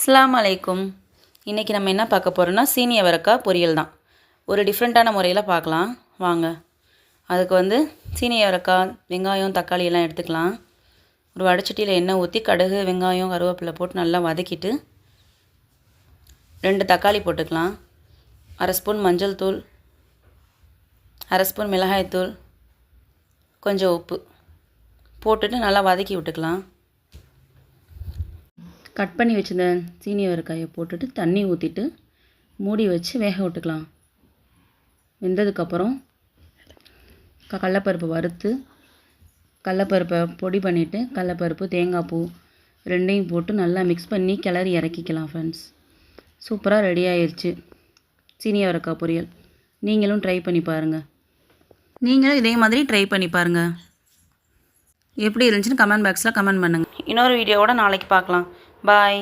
அஸ்ஸலாமு அலைக்கும். இன்றைக்கி நம்ம என்ன பார்க்க போகிறோன்னா சீனி அவரைக்காய் பொரியல் தான். ஒரு டிஃப்ரெண்ட்டான முறையில் பார்க்கலாம் வாங்க. அதுக்கு சீனி அவரைக்காய், வெங்காயம், தக்காளி எல்லாம் எடுத்துக்கலாம். ஒரு வடைச்சட்டியில் எண்ணெய் ஊற்றி கடுகு, வெங்காயம், கருவேப்பிலை போட்டு நல்லா வதக்கிட்டு 2 தக்காளி போட்டுக்கலாம். 1/2 ஸ்பூன் மஞ்சள் தூள், 1/2 ஸ்பூன் மிளகாய்த்தூள், கொஞ்சம் உப்பு போட்டுட்டு நல்லா வதக்கி விட்டுக்கலாம். கட் பண்ணி வச்சிருந்த சீனி அவரைக்காயை போட்டுட்டு தண்ணி ஊற்றிட்டு மூடி வச்சு வேக விட்டுக்கலாம். வெந்ததுக்கப்புறம் கடலப்பருப்பு வறுத்து கடலப்பருப்பை பொடி பண்ணிவிட்டு கடலப்பருப்பு, தேங்காய் பூ 2யும் போட்டு நல்லா மிக்ஸ் பண்ணி கிளறி இறக்கிக்கலாம் ஃப்ரெண்ட்ஸ். சூப்பராக ரெடி ஆயிடுச்சு சீனி அவரைக்காய் பொரியல். நீங்களும் ட்ரை பண்ணி பாருங்கள். நீங்களும் இதே மாதிரி ட்ரை பண்ணி பாருங்கள். எப்படி இருந்துச்சுன்னு கமெண்ட் பாக்ஸில் கமெண்ட் பண்ணுங்கள். இன்னொரு வீடியோவோட நாளைக்கு பார்க்கலாம். பாய்.